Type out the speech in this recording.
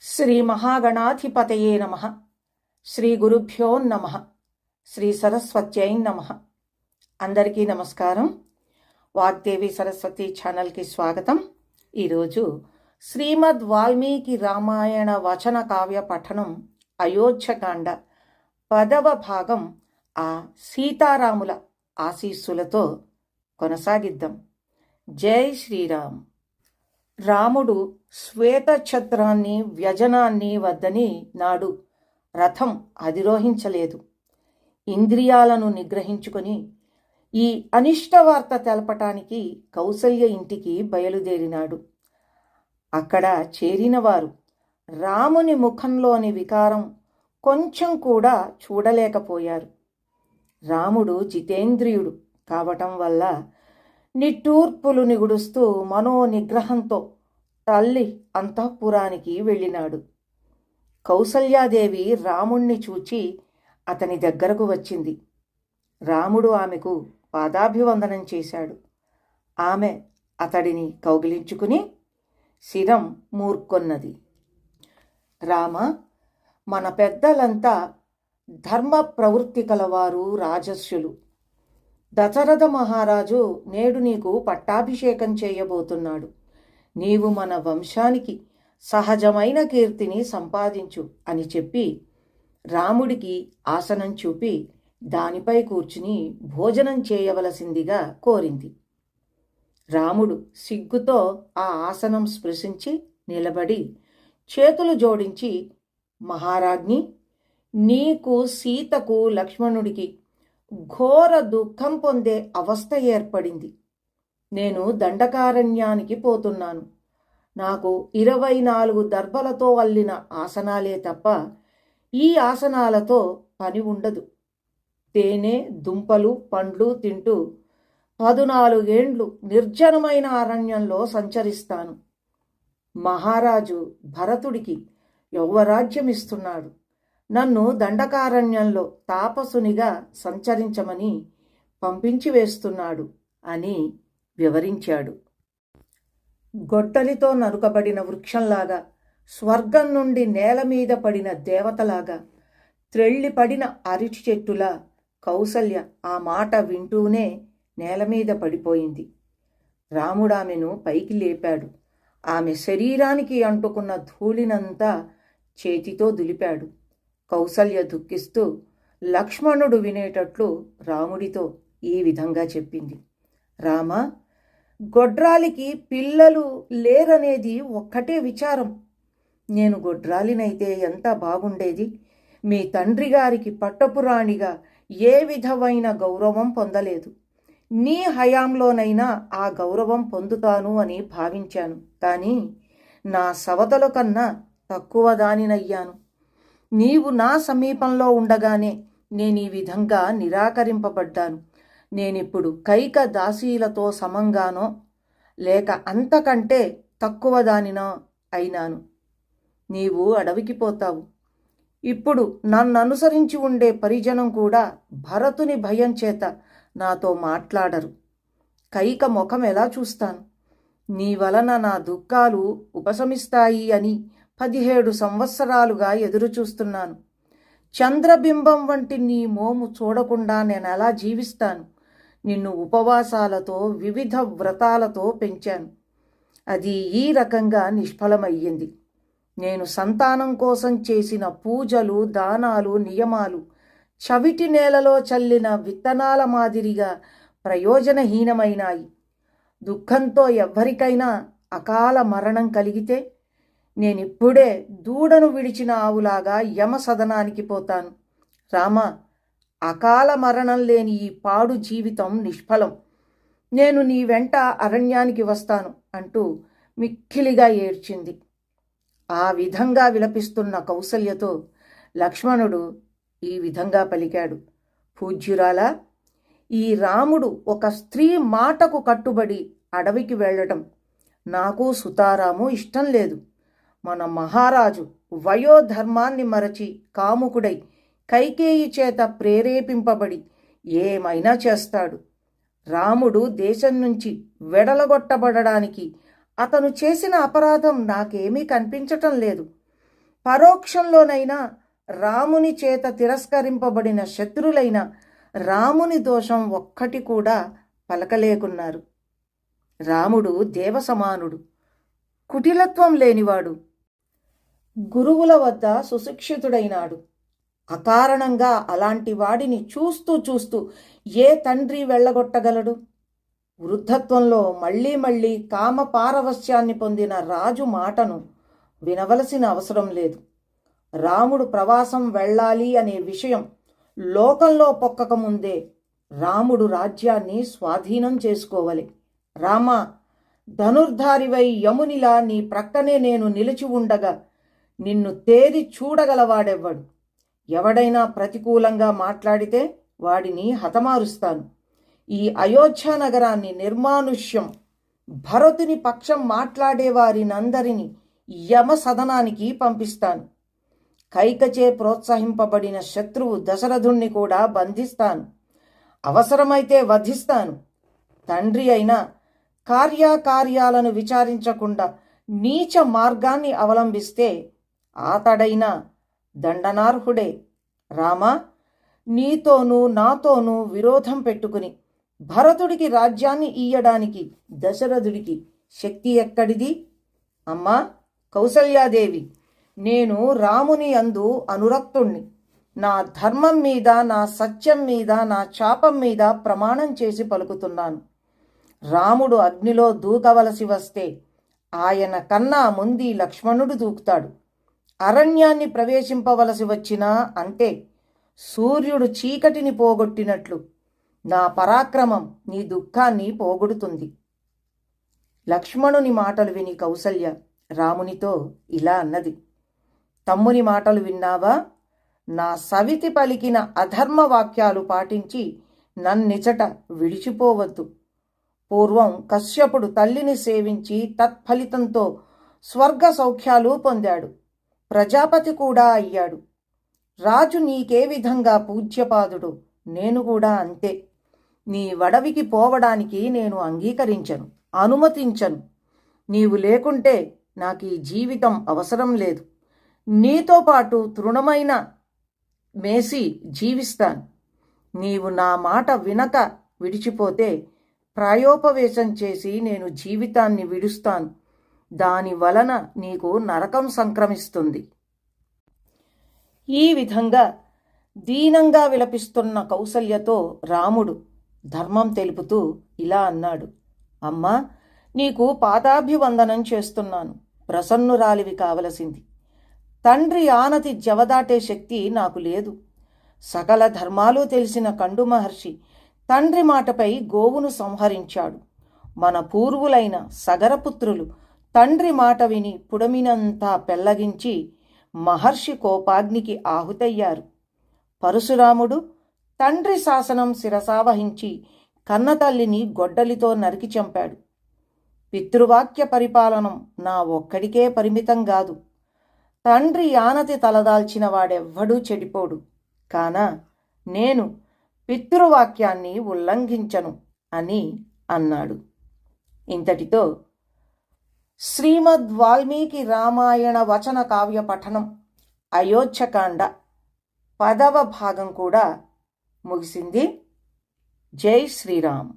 శ్రీ మహాగణాధిపతయే నమః. శ్రీ గురుభ్యో నమః. శ్రీ సరస్వత్యై నమః. అందరికీ నమస్కారం. వాగ్దేవి సరస్వతి ఛానల్కి స్వాగతం. ఈరోజు శ్రీమద్ వాల్మీకి రామాయణ వచన కావ్య పఠనం అయోధ్యకాండ 10వ భాగం ఆ సీతారాముల ఆశీస్సులతో కొనసాగిద్దాం. జై శ్రీరామ్. రాముడు శ్వేతఛత్రాన్ని వ్యజనాన్ని వద్దని నాడు రథం అధిరోహించలేదు. ఇంద్రియాలను నిగ్రహించుకొని ఈ అనిష్ట వార్త తెలపటానికి కౌసల్య ఇంటికి బయలుదేరినాడు. అక్కడ చేరినవారు రాముని ముఖంలోని వికారం కొంచెం కూడా చూడలేకపోయారు. రాముడు జితేంద్రియుడు కావటం వల్ల నిట్టూర్పులు నిగుడుస్తూ మనోనిగ్రహంతో తల్లి అంతఃపురానికి వెళ్ళినాడు. కౌసల్యాదేవి రాముణ్ణి చూచి అతని దగ్గరకు వచ్చింది. రాముడు ఆమెకు పాదాభివందనం చేశాడు. ఆమె అతడిని కౌగిలించుకుని శిరం మూర్కొన్నది. రామ, మన పెద్దలంతా ధర్మ ప్రవృత్తి కలవారు, రాజస్యులు. దశరథ మహారాజు నేడు నీకు పట్టాభిషేకం చేయబోతున్నాడు. నీవు మన వంశానికి సహజమైన కీర్తిని సంపాదించు అని చెప్పి రాముడికి ఆసనం చూపి దానిపై కూర్చుని భోజనం చేయవలసిందిగా కోరింది. రాముడు సిగ్గుతో ఆ ఆసనం స్పృశించి నిలబడి చేతులు జోడించి, మహారాజ్ఞి, నీకు, సీతకు, లక్ష్మణుడికి ఘోర దుఃఖం పొందే అవస్థ ఏర్పడింది. నేను దండకారణ్యానికి పోతున్నాను. నాకు 24 దర్భలతో అల్లిన ఆసనాలే తప్ప ఈ ఆసనాలతో పని ఉండదు. తేనె, దుంపలు, పండ్లు తింటూ 14 ఏండ్లు నిర్జనమైన అరణ్యంలో సంచరిస్తాను. మహారాజు భరతుడికి యౌవరాజ్యమిస్తున్నాడు. నన్ను దండకారణ్యంలో తాపసునిగా సంచరించమని పంపించి వేస్తున్నాడు అని వివరించాడు. గొడ్డలితో నరుకబడిన వృక్షంలాగా, స్వర్గం నుండి నేల మీద పడిన దేవతలాగా, త్రెళ్ళిపడిన అరటి చెట్టులా కౌసల్య ఆ మాట వింటూనే నేల మీద పడిపోయింది. రాముడామెను పైకి లేపాడు. ఆమె శరీరానికి అంటుకున్న ధూళినంతా చేతితో దులిపాడు. కౌసల్య దుఃఖిస్తూ లక్ష్మణుడు వినేటట్లు రాముడితో ఈ విధంగా చెప్పింది. రామ, గొడ్రాలికి పిల్లలు లేరనేది ఒక్కటే విచారం. నేను గొడ్రాలినైతే ఎంత బాగుండేది. మీ తండ్రి గారికి పట్టపురాణిగా ఏ విధమైన గౌరవం పొందలేదు. నీ హయాంలోనైనా ఆ గౌరవం పొందుతాను అని భావించాను. కానీ నా సవతల కన్నా తక్కువ దానినయ్యాను. నీవు నా సమీపంలో ఉండగానే నేను ఈ విధంగా నిరాకరింపబడ్డాను. నేనిప్పుడు కైక దాసీలతో సమంగానో లేక అంతకంటే తక్కువ దానినో అయినాను. నీవు అడవికి పోతావు. ఇప్పుడు నన్ను అనుసరించి ఉండే పరిజనం కూడా భరతుని భయం చేత నాతో మాట్లాడరు. కైక ముఖం ఎలా చూస్తాను? నీ వలన నా దుఃఖాలు ఉపశమిస్తాయి అని 17 సంవత్సరాలుగా ఎదురుచూస్తున్నాను. చంద్రబింబం వంటి నీ మోము చూడకుండా నేనెలా జీవిస్తాను? నిన్ను ఉపవాసాలతో, వివిధ వ్రతాలతో పెంచాను. అది ఈ రకంగా నిష్ఫలమయ్యింది. నేను సంతానం కోసం చేసిన పూజలు, దానాలు, నియమాలు చవిటి నేలలో చల్లిన విత్తనాల మాదిరిగా ప్రయోజనహీనమైనాయి. దుఃఖంతో ఎవ్వరికైనా అకాల మరణం కలిగితే నేనిప్పుడే దూడను విడిచిన ఆవులాగా యమ సదనానికి పోతాను. రామ, అకాల మరణం లేని ఈ పాడు జీవితం నిష్ఫలం. నేను నీ వెంట అరణ్యానికి వస్తాను అంటూ మిక్కిలిగా ఏడ్చింది. ఆ విధంగా విలపిస్తున్న కౌసల్యతో లక్ష్మణుడు ఈ విధంగా పలికాడు. పూజ్యురాలా, ఈ రాముడు ఒక స్త్రీ మాటకు కట్టుబడి అడవికి వెళ్ళటం నాకు, సుతారాము ఇష్టం లేదు. మన మహారాజు వయోధర్మాన్ని మరచి కాముకుడై కైకేయి చేత ప్రేరేపింపబడి ఏమైనా చేస్తాడు. రాముడు దేశం నుంచి వెడలగొట్టబడడానికి అతను చేసిన అపరాధం నాకేమీ కనిపించటం లేదు. పరోక్షంలోనైనా రాముని చేత తిరస్కరింపబడిన శత్రులైన రాముని దోషం ఒక్కటి కూడా పలకలేకున్నారు. రాముడు దేవసమానుడు, కుటిలత్వం లేనివాడు, గురువుల వద్ద సుశిక్షితుడైనాడు. అకారణంగా అలాంటి వాడిని చూస్తూ చూస్తూ ఏ తండ్రి వెళ్ళగొట్టగలడు? వృద్ధత్వంలో మళ్ళీ మళ్ళీ కామ పారవస్యాన్ని పొందిన రాజు మాటను వినవలసిన అవసరం లేదు. రాముడు ప్రవాసం వెళ్ళాలి అనే విషయం లోకంలో పొక్కకముందే రాముడు రాజ్యాన్ని స్వాధీనం చేసుకోవాలి. రామా, ధనుర్ధారివై యమునిలా నీ ప్రక్కనే నేను నిలిచి ఉండగా నిన్ను తేరి చూడగలవాడెవ్వడు? ఎవడైనా ప్రతికూలంగా మాట్లాడితే వాడిని హతమారుస్తాను. ఈ అయోధ్య నగరాన్ని నిర్మానుష్యం, భరతుని పక్షం మాట్లాడేవారినందరినీ యమ సదనానికి పంపిస్తాను. కైకచే ప్రోత్సహింపబడిన శత్రువు దశరథుణ్ణి కూడా బంధిస్తాను. అవసరమైతే వధిస్తాను. తండ్రి అయినా కార్యాకార్యాలను విచారించకుండా నీచ మార్గాన్ని అవలంబిస్తే ఆతడైనా దండనార్హుడే. రామా, నీతోనూ నాతోనూ విరోధం పెట్టుకుని భరతుడికి రాజ్యాన్ని ఇయ్యడానికి దశరథుడికి శక్తి ఎక్కడిది? అమ్మా కౌసల్యాదేవి, నేను రాముని యందు అనురక్తుణ్ణి. నా ధర్మం మీద, నా సత్యం మీద, నా శాపం మీద ప్రమాణం చేసి పలుకుతున్నాను. రాముడు అగ్నిలో దూకవలసి వస్తే ఆయన కన్నా ముందు లక్ష్మణుడు దూకుతాడు. అరణ్యాన్ని ప్రవేశింపవలసి వచ్చినా అంతే. సూర్యుడు చీకటిని పోగొట్టినట్లు నా పరాక్రమం నీ దుఃఖాన్ని పోగొడుతుంది. లక్ష్మణుని మాటలు విని కౌసల్య రామునితో ఇలా అన్నది: తమ్ముని మాటలు విన్నావా? నా సవితి పలికిన అధర్మ వాక్యాలు పాటించి నన్నిచట విడిచిపోవద్దు. పూర్వం కశ్యపుడు తల్లిని సేవించి తత్ఫలితంతో స్వర్గ సౌఖ్యాలు పొందాడు. ప్రజాపతి కూడా అయ్యాడు. రాజు నీకే విధంగా పూజ్యపాదుడు, నేను కూడా అంతే. నీ వడవికి పోవడానికి నేను అంగీకరించను, అనుమతించను. నీవు లేకుంటే నాకు ఈ జీవితం అవసరం లేదు. నీతో పాటు తృణమైన మేసి జీవిస్తాను. నీవు నా మాట వినక విడిచిపోతే ప్రాయోపవేశం చేసి నేను జీవితాన్ని విడుస్తాను. దాని వలన నీకు నరకం సంక్రమిస్తుంది. ఈ విధంగా దీనంగా విలపిస్తున్న కౌసల్యతో రాముడు ధర్మం తెలుపుతూ ఇలా అన్నాడు: అమ్మా, నీకు పాదాభివందనం చేస్తున్నాను. ప్రసన్నురాలివి కావలసింది. తండ్రి ఆనతి జవదాటే శక్తి నాకు లేదు. సకల ధర్మాలు తెలిసిన కండు మహర్షి తండ్రి మాటపై గోవును సంహరించాడు. మన పూర్వులైన సగరపుత్రులు తండ్రి మాట విని పుడమినంతా పెళ్లగించి మహర్షి కోపాగ్నికి ఆహుతయ్యారు. పరశురాముడు తండ్రి శాసనం శిరసావహించి కన్నతల్లిని గొడ్డలితో నరికి చంపాడు. పితృవాక్య పరిపాలనం నా ఒక్కడికే పరిమితం కాదు. తండ్రి ఆనతి తలదాల్చిన వాడెవ్వడూ చెడిపోడు. కాన నేను పితృవాక్యాన్ని ఉల్లంఘించను అని అన్నాడు. ఇంతటితో శ్రీమద్ వాల్మీకి రామాయణ వచన కావ్య పఠనం అయోధ్యకాండ 10వ భాగం కూడా ముగిసింది. జై శ్రీరామ్.